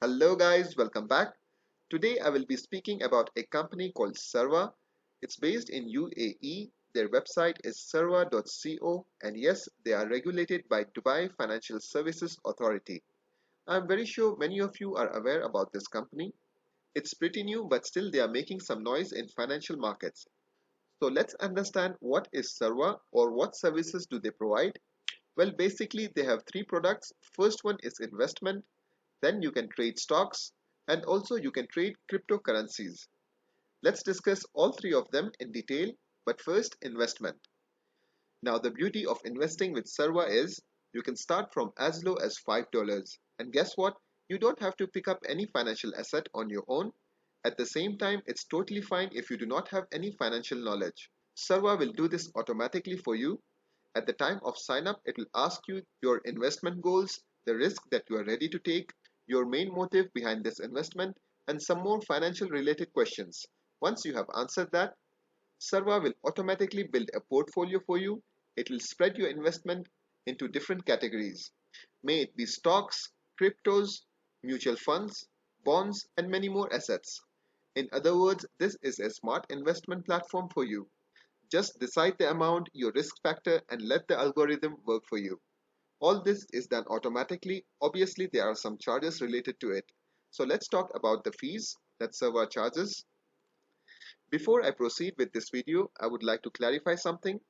Hello guys, welcome back. Today I will be speaking about a company called Sarwa. It's based in UAE. Their website is sarwa.co and yes, they are regulated by Dubai Financial Services Authority. I'm very sure many of you are aware about this company. It's pretty new but still they are making some noise in financial markets. So let's understand what is Sarwa or what services do they provide. Well, basically they have three products. First one is investment, then you can trade stocks, and also you can trade cryptocurrencies. Let's discuss all three of them in detail, but first investment. Now the beauty of investing with Sarwa is you can start from as low as $5. And guess what? You don't have to pick up any financial asset on your own. At the same time, it's totally fine if you do not have any financial knowledge. Sarwa will do this automatically for you. At the time of sign up, it will ask you your investment goals, the risk that you are ready to take, your main motive behind this investment, and some more financial related questions. Once you have answered that, Sarva will automatically build a portfolio for you. It will spread your investment into different categories. May it be stocks, cryptos, mutual funds, bonds, and many more assets. In other words, this is a smart investment platform for you. Just decide the amount, your risk factor, and let the algorithm work for you. All this is done automatically. Obviously, there are some charges related to it. So let's talk about the fees that Sarwa charges. Before I proceed with this video, I would like to clarify something.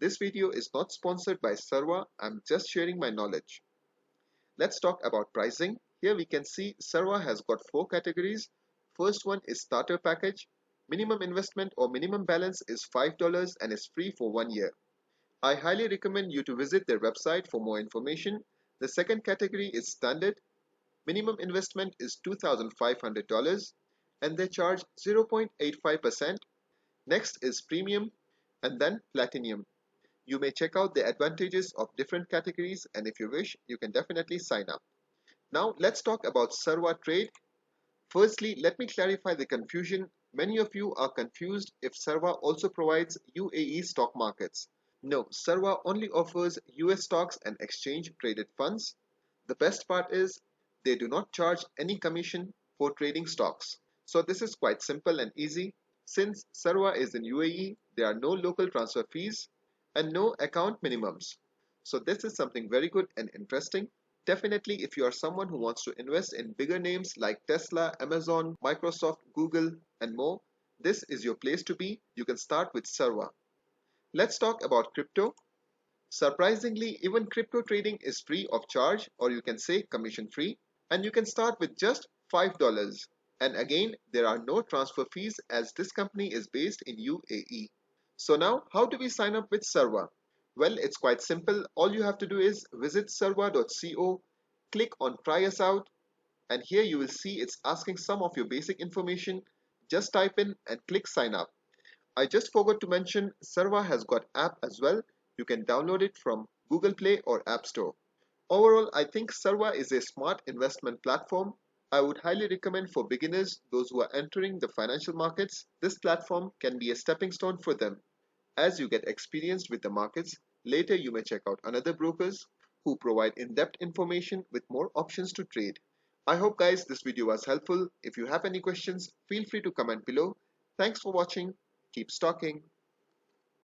This video is not sponsored by Sarwa. I'm just sharing my knowledge. Let's talk about pricing. Here we can see Sarwa has got four categories. First one is starter package. Minimum investment or minimum balance is $5 and is free for 1 year. I highly recommend you to visit their website for more information. The second category is standard. Minimum investment is $2,500 and they charge 0.85%. Next is premium and then platinum. You may check out the advantages of different categories and if you wish, you can definitely sign up. Now let's talk about Sarwa Trade. Firstly, let me clarify the confusion. Many of you are confused if Sarwa also provides UAE stock markets. No, Sarwa only offers US stocks and exchange traded funds. The best part is they do not charge any commission for trading stocks. So this is quite simple and easy. Since Sarwa is in UAE, there are no local transfer fees and no account minimums. So this is something very good and interesting. Definitely, if you are someone who wants to invest in bigger names like Tesla, Amazon, Microsoft, Google, and more, this is your place to be. You can start with Sarwa. Let's talk about crypto. Surprisingly, even crypto trading is free of charge, or you can say commission free, and you can start with just $5. And again, there are no transfer fees as this company is based in UAE. So now, how do we sign up with Sarwa? Well, it's quite simple. All you have to do is visit sarwa.co, click on try us out, and here you will see it's asking some of your basic information. Just type in and click sign up. I just forgot to mention Sarwa has got app as well. You can download it from Google Play or App Store. Overall, I think Sarwa is a smart investment platform. I would highly recommend for beginners, those who are entering the financial markets, this platform can be a stepping stone for them. As you get experienced with the markets, later you may check out another brokers who provide in-depth information with more options to trade. I hope guys this video was helpful. If you have any questions, feel free to comment below. Thanks for watching. Keep stalking.